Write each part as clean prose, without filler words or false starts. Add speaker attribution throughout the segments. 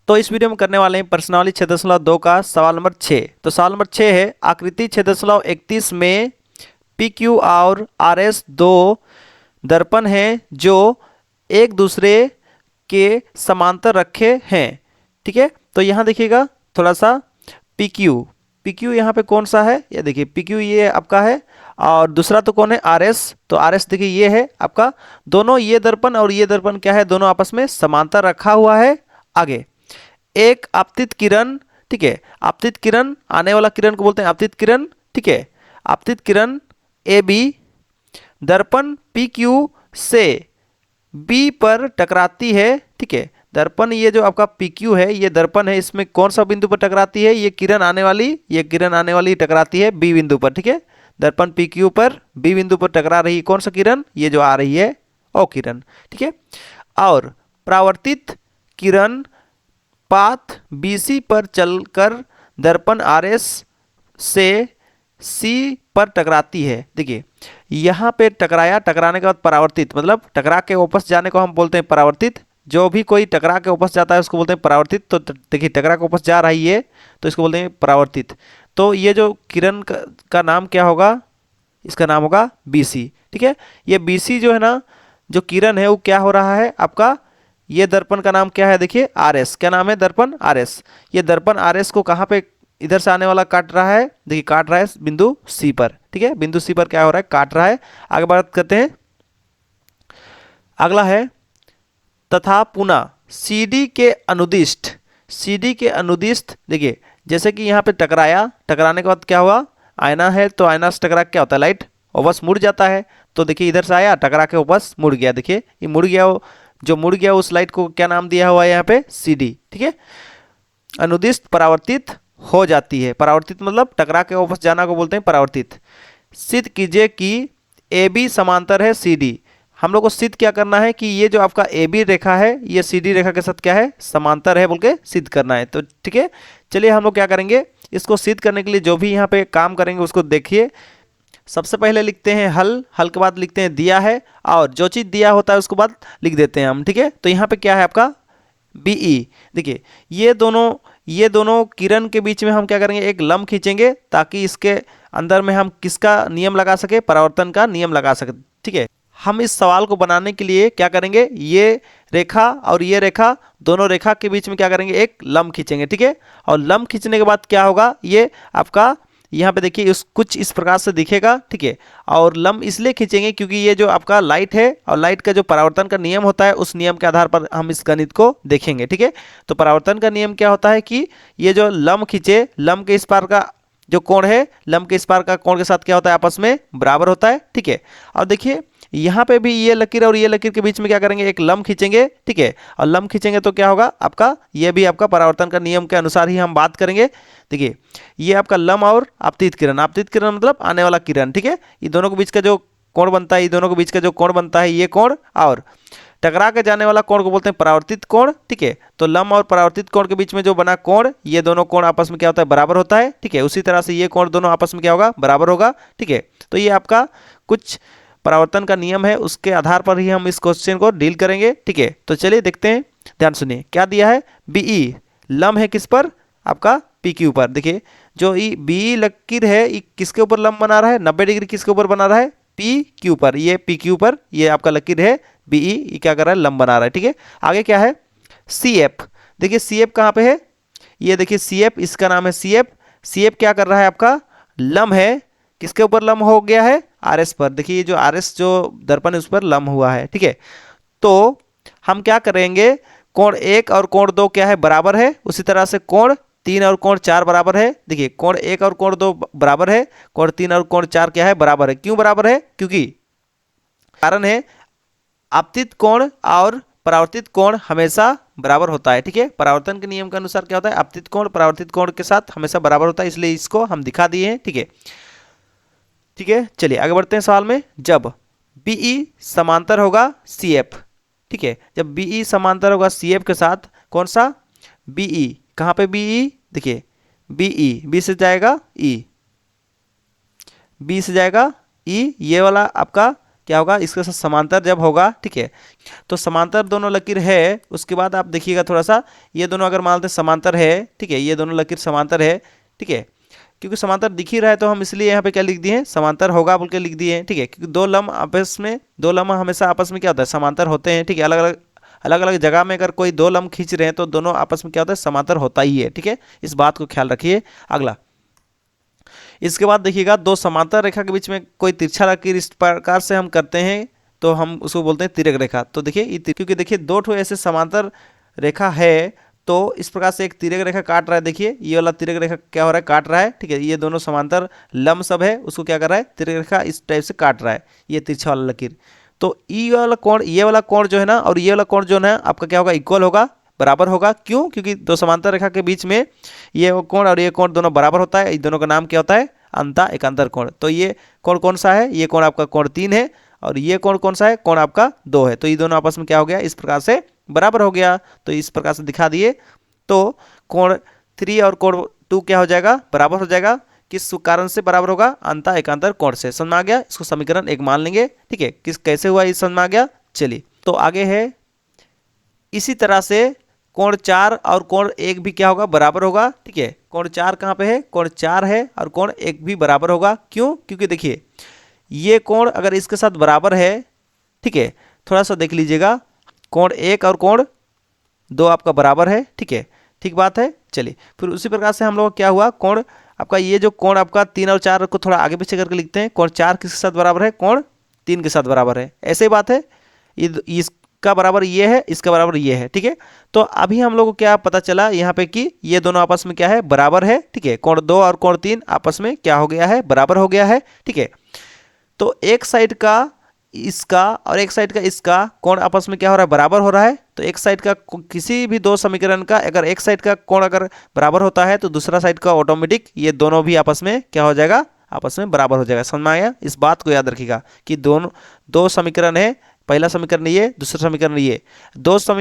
Speaker 1: तो इस वीडियो में करने वाले हैं प्रश्नावली 6.2 का सवाल नंबर 6। तो सवाल नंबर 6 है, आकृति 6.31 में पी क्यू और आर एस दो दर्पण हैं जो एक दूसरे के समांतर रखे हैं। ठीक है, तो यहाँ देखिएगा थोड़ा सा पी क्यू यहाँ पे कौन सा है, ये देखिए पी क्यू ये आपका है, और दूसरा तो कौन है आर एस। तो आर एस देखिए ये है आपका, दोनों ये दर्पण और ये दर्पण क्या है, दोनों आपस में समांतर रखा हुआ है। आगे एक आपतित किरण, ठीक है, आपतित किरण आने वाला किरण को बोलते हैं आपतित किरण। ठीक है, आपतित किरण ए बी दर्पण पी क्यू से बी पर टकराती है। ठीक है, दर्पण ये जो आपका पी क्यू है ये दर्पण है, इसमें कौन सा बिंदु पर टकराती है, ये किरण आने वाली टकराती है बी बिंदु पर। ठीक है, दर्पण पी क्यू पर बी बिंदु पर टकरा रही है कौन सा किरण, ये जो आ रही है ओ किरण। ठीक है, और परावर्तित किरण पाथ बीसी पर चलकर दर्पण आर एस से सी पर टकराती है। देखिए यहाँ पे टकराया, टकराने के बाद परावर्तित, मतलब टकरा के वापस जाने को हम बोलते हैं परावर्तित। जो भी कोई टकरा के वापस जाता है उसको बोलते हैं परावर्तित। तो देखिए टकरा के वापस जा रही है तो इसको बोलते हैं परावर्तित। तो ये जो किरण का नाम क्या होगा, इसका नाम होगा बीसी। ठीक है, ये बीसी जो है ना, जो किरण है वो क्या हो रहा है आपका, ये दर्पण का नाम क्या है, देखिए आर एस। क्या नाम है, दर्पण आर एस। ये दर्पण आर एस को कहाँ पे, इधर से आने वाला काट रहा है, देखिए काट रहा है बिंदु सी पर। ठीक है, बिंदु सी पर क्या हो रहा है, काट रहा है। आगे बात करते हैं, अगला है तथा पुनः सीडी के अनुदिष्ट, सीडी के अनुदिष्ट। देखिए जैसे कि यहाँ पे टकराया, टकराने के बाद क्या हुआ, आयना है तो आयना से टकरा क्या होता है, लाइट वापस मुड़ जाता है। तो देखिए इधर से आया, टकरा के वापस मुड़ गया। देखिए ये मुड़ गया, जो मुड़ गया उस लाइट को क्या नाम दिया हुआ है यहाँ पे, सीडी। ठीक है, अनुदिष्ट परावर्तित हो जाती है, परावर्तित मतलब टकरा के वापस जाना को बोलते हैं परावर्तित। सिद्ध कीजिए कि ए बी समांतर है सी डी। हम लोग को सिद्ध क्या करना है कि ये जो आपका ए बी रेखा है ये सी डी रेखा के साथ क्या है, समांतर है बोल के सिद्ध करना है। तो ठीक है, चलिए हम लोग क्या करेंगे, इसको सिद्ध करने के लिए जो भी यहाँ पे काम करेंगे उसको देखिए। सबसे पहले लिखते हैं हल, हल के बाद लिखते हैं दिया है, और जो चीज़ दिया होता है उसके बाद लिख देते हैं हम। ठीक है, तो यहाँ पे क्या है आपका बीई। देखिए ये दोनों किरण के बीच में हम क्या करेंगे, एक लंब खींचेंगे ताकि इसके अंदर में हम किसका नियम लगा सके, परावर्तन का नियम लगा सके। ठीक है, हम इस सवाल को बनाने के लिए क्या करेंगे, ये रेखा और ये रेखा, दोनों रेखा के बीच में क्या करेंगे, एक लंब खींचेंगे। ठीक है, और लंब खींचने के बाद क्या होगा, ये आपका यहाँ पे देखिए कुछ इस प्रकार से दिखेगा। ठीक है, और लंब इसलिए खींचेंगे क्योंकि ये जो आपका लाइट है और लाइट का जो परावर्तन का नियम होता है उस नियम के आधार पर हम इस गणित को देखेंगे। ठीक है, तो परावर्तन का नियम क्या होता है कि ये जो लंब खींचे, लंब के इस पार का जो कोण है, लंब के इस पार का कोण के साथ क्या होता है, आपस में बराबर होता है। ठीक है, और देखिए यहाँ पे भी ये लकीर और ये लकीर के बीच में क्या करेंगे, एक लंब खींचेंगे। ठीक है, और लंब खींचेंगे तो क्या होगा आपका, ये भी आपका परावर्तन का नियम के अनुसार ही हम बात करेंगे। देखिए ये आपका लंब और आपतित किरण, आपतित किरण मतलब आने वाला किरण। ठीक है, ये दोनों के बीच का जो कोण बनता है, ये दोनों के बीच का जो कोण बनता है ये कोण, और टकरा के जाने वाला कोण को बोलते हैं परावर्तित कोण। ठीक है, तो लंब और परावर्तित कोण के बीच में जो बना कोण, ये दोनों कोण आपस में क्या होता है, बराबर होता है। ठीक है, उसी तरह से ये कोण दोनों आपस में क्या होगा, बराबर होगा। ठीक है, तो ये आपका कुछ परावर्तन का नियम है, उसके आधार पर ही हम इस क्वेश्चन को डील करेंगे। ठीक है, तो चलिए देखते हैं, ध्यान सुनिए क्या दिया है, बीई लंब है किस पर, आपका पी क्यू पर। देखिए जो बी लकीर है ये किसके ऊपर लंब बना रहा है, 90 डिग्री किसके ऊपर बना रहा है, पी क्यू पर। ये पी क्यू पर ये आपका लकीर है बीई, ये क्या कर रहा है, लंब बना रहा है। ठीक है, आगे क्या है सी एफ। देखिए सी एफ कहाँ पे है, ये देखिए सी एफ, इसका नाम है सी एफ। सी एफ क्या कर रहा है आपका, लंब है किसके ऊपर, लंब हो गया है आर एस पर। देखिए जो आर एस जो दर्पण है उस पर लंब हुआ है। ठीक है, तो हम क्या करेंगे, कोण 1 और कोण 2 क्या है, बराबर है। उसी तरह से कोण 3 और कोण 4 बराबर है। देखिए कोण 1 और कोण 2 बराबर है, कोण 3 और कोण 4 क्या है, बराबर है। क्यों बराबर है, क्योंकि कारण है आपतित कोण और परावर्तित कोण हमेशा बराबर होता है। ठीक है, परावर्तन के नियम के अनुसार क्या होता है, आपतित कोण परावर्तित कोण के साथ हमेशा बराबर होता है, इसलिए इसको हम दिखा दिए हैं। ठीक है, ठीक है, चलिए आगे बढ़ते हैं सवाल में। जब बीई समांतर होगा सी एफ, ठीक है, जब बीई समांतर होगा सी एफ के साथ, कौन सा बीई, कहाँ पे बीई, देखिए बीई, बी से जाएगा ई, बी से जाएगा ई, ये वाला आपका क्या होगा, इसके साथ समांतर जब होगा, ठीक है। तो समांतर दोनों लकीर है, उसके बाद आप देखिएगा थोड़ा सा, ये दोनों अगर मान लेते हैं समांतर है, ठीक है, ये दोनों लकीर समांतर है, ठीक है, क्योंकि समांतर दिख ही रहा है तो हम इसलिए यहाँ पे क्या लिख दिए हैं, समांतर होगा बोल के लिख दिए हैं, ठीक है। क्योंकि दो लम्ब हमेशा आपस में क्या होता है, समांतर होते हैं, ठीक है। अलग अलग जगह में अगर कोई दो लम्ब खींच रहे हैं तो दोनों आपस में क्या होता है, समांतर होता ही है, ठीक है। इस बात को ख्याल रखिए। अगला, इसके बाद देखिएगा, दो समांतर रेखा के बीच में कोई तिरछा लकीर इस प्रकार से हम करते हैं तो हम उसको बोलते हैं तिर्यक रेखा। तो देखिए, क्योंकि देखिए दो ठो ऐसे समांतर रेखा है तो इस प्रकार से एक तिर्यक रेखा काट रहा है। देखिए ये वाला तिर्यक रेखा क्या हो रहा है, काट रहा है, ठीक है। ये दोनों समांतर लंब सब है, उसको क्या कर रहा है, तिर्यक रेखा इस टाइप से काट रहा है, ये तिरछा वाला लकीर। तो ये वाला कोण जो है ना, और ये वाला कोण जो है आपका क्या होगा, इक्वल होगा, बराबर होगा। क्यों? क्योंकि दो समांतर रेखा के बीच में ये कोण और ये कोण दोनों बराबर होता है। इन दोनों का नाम क्या होता है, अंता एकांतर कोण। तो ये कोण कौन सा है, ये कोण आपका कोण 3 है, और ये कोण कौन सा है, कोण आपका 2 है। तो ये दोनों आपस में क्या हो गया, इस प्रकार से बराबर हो गया। तो इस प्रकार से दिखा दिए। तो कोण 3 और कोण 2 क्या हो जाएगा, बराबर हो जाएगा। किस कारण से बराबर होगा, अंता एकांतर कोण से। समझ में आ गया? इसको समीकरण 1 मान लेंगे, ठीक है। कैसे हुआ ये समझ में आ गया। चलिए तो आगे है, इसी तरह से कोण 4 और कोण 1 भी क्या होगा, बराबर होगा, ठीक है। कोण 4 कहाँ पे है, कोण 4 है, और कोण 1 भी बराबर होगा। क्यों? क्योंकि देखिए ये कोण अगर इसके साथ बराबर है, ठीक है, थोड़ा सा देख लीजिएगा, कोण 1 और कोण 2 आपका बराबर है, ठीक है, ठीक बात है। चलिए फिर उसी प्रकार से हम लोग क्या हुआ, कोण आपका ये जो कोण आपका 3 और 4 को थोड़ा आगे पीछे करके लिखते हैं। कोण 4 किसके साथ बराबर है, कोण 3 के साथ बराबर है। ऐसे ही बात है, इसका बराबर ये है, इसका बराबर ये है, ठीक है। तो अभी हम लोग को क्या पता चला यहाँ पे कि ये दोनों आपस में क्या है, बराबर है, ठीक है। कोण 2 और कोण 3 आपस में क्या हो गया है, बराबर हो गया है, ठीक है। तो एक साइड का इसका और एक साइड का इसका कोण आपस में क्या हो रहा है, बराबर हो रहा है। तो एक साइड का किसी भी दो समीकरण का अगर एक साइड का कोण अगर बराबर होता है तो दूसरा साइड का ऑटोमेटिक ये दोनों भी आपस में क्या हो जाएगा, आपस में बराबर हो जाएगा। समझ में आया? इस बात को याद रखिएगा कि दो समीकरण है, पहला समीकरण ये, दूसरा समीकरण ये।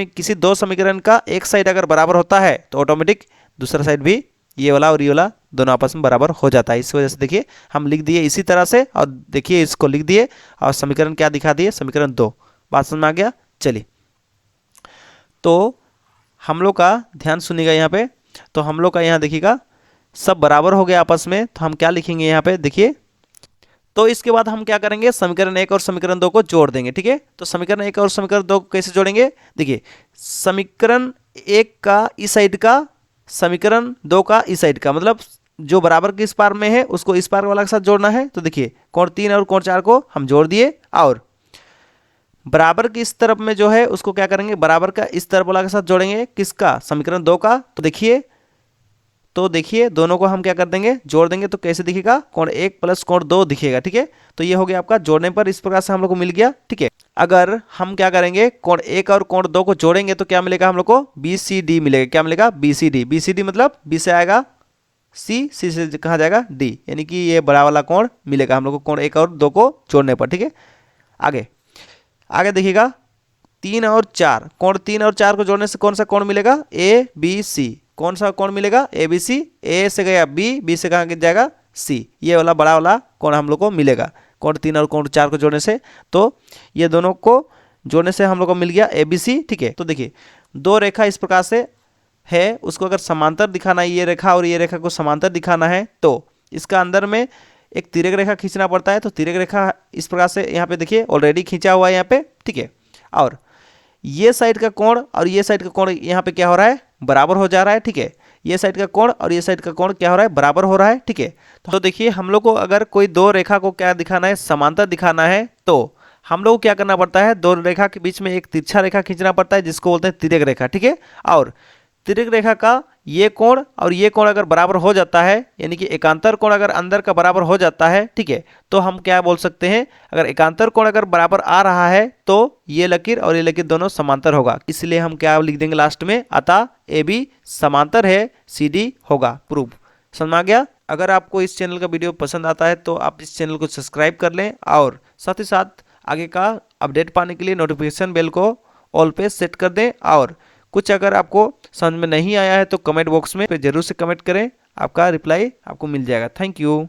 Speaker 1: किसी दो समीकरण का एक साइड अगर बराबर होता है तो ऑटोमेटिक दूसरा साइड भी ये वाला और ये वाला दोनों आपस में बराबर हो जाता है। इस वजह से देखिए हम लिख दिए इसी तरह से, और देखिए इसको लिख दिए और समीकरण क्या दिखा दिए, समीकरण 2। बात समझ में आ गया। चलिए तो हम लोग का ध्यान सुनिएगा यहाँ पे। तो हम लोग का यहाँ देखिएगा सब बराबर हो गया आपस में, तो हम क्या लिखेंगे यहाँ पे देखिए। तो इसके बाद हम क्या करेंगे, समीकरण 1 और समीकरण 2 को जोड़ देंगे, ठीक है। तो समीकरण 1 और समीकरण 2 को कैसे जोड़ेंगे, देखिए समीकरण 1 का इस साइड का, समीकरण 2 का इस साइड का, मतलब जो बराबर के इस पार में है उसको इस पार वाला के साथ जोड़ना है। तो देखिए कोण 3 और कोण 4 को हम जोड़ दिए, और बराबर की इस तरफ में जो है उसको क्या करेंगे, बराबर का इस तरफ वाला के साथ जोड़ेंगे, किसका, समीकरण 2 का। तो देखिए दोनों को हम क्या कर देंगे, जोड़ देंगे। तो कैसे दिखेगा, कोण 1 प्लस कोण 2 दिखेगा, ठीक है। तो ये हो गया आपका जोड़ने पर इस प्रकार से हम लोग को मिल गया, ठीक है। अगर हम क्या करेंगे, कोण 1 और कोण 2 को जोड़ेंगे तो क्या मिलेगा हम लोग को, BCD मिलेगा। क्या मिलेगा, BCD मतलब B से आएगा C से कहाँ जाएगा D, यानी कि ये बड़ा वाला कोण मिलेगा हम लोग को कोण 1 और 2 को जोड़ने पर, ठीक है। आगे देखिएगा 3 और 4, कोण 3 और 4 को जोड़ने से कौन सा कोण मिलेगा, ABC। कौन सा कोण मिलेगा, ABC। A से गया B से कहाँ जाएगा C, ये वाला बड़ा वाला कोण हम लोग को मिलेगा कोण 3 और कोण 4 को जोड़ने से। तो ये दोनों को जोड़ने से हम लोग को मिल गया ABC, ठीक है। तो देखिए दो रेखा इस प्रकार से है, उसको अगर समांतर दिखाना है, ये रेखा और ये रेखा को समांतर दिखाना है तो इसका अंदर में एक तिर्यक रेखा खींचना पड़ता है। तो तिर्यक रेखा इस प्रकार से यहाँ पे देखिए ऑलरेडी खींचा हुआ है यहाँ पे, ठीक है। और ये साइड का कोण और ये साइड का कोण यहाँ पे क्या हो रहा है, बराबर हो जा रहा है, ठीक है। ये साइड का कोण और ये साइड का कोण क्या हो रहा है, बराबर हो रहा है, ठीक है। तो देखिए हम लोग को अगर कोई दो रेखा को क्या दिखाना है, समांतर दिखाना है, तो हम लोग को क्या करना पड़ता है, दो रेखा के बीच में एक तिरछा रेखा खींचना पड़ता है जिसको बोलते हैं तिर्यक रेखा, ठीक है। और तिर्यक रेखा का ये कोण और ये कोण अगर बराबर हो जाता है, यानी कि एकांतर कोण अगर अंदर का बराबर हो जाता है, ठीक है, तो हम क्या बोल सकते हैं, अगर एकांतर कोण अगर बराबर आ रहा है तो ये लकीर और ये लकीर दोनों समांतर होगा। इसलिए हम क्या लिख देंगे लास्ट में, अतः AB समांतर है CD होगा, प्रूव। समझ में आ गया। अगर आपको इस चैनल का वीडियो पसंद आता है तो आप इस चैनल को सब्सक्राइब कर लें, और साथ ही साथ आगे का अपडेट पाने के लिए नोटिफिकेशन बेल को ऑल पे सेट कर दें। और कुछ अगर आपको समझ में नहीं आया है तो कमेंट बॉक्स में जरूर से कमेंट करें, आपका रिप्लाई आपको मिल जाएगा। Thank you.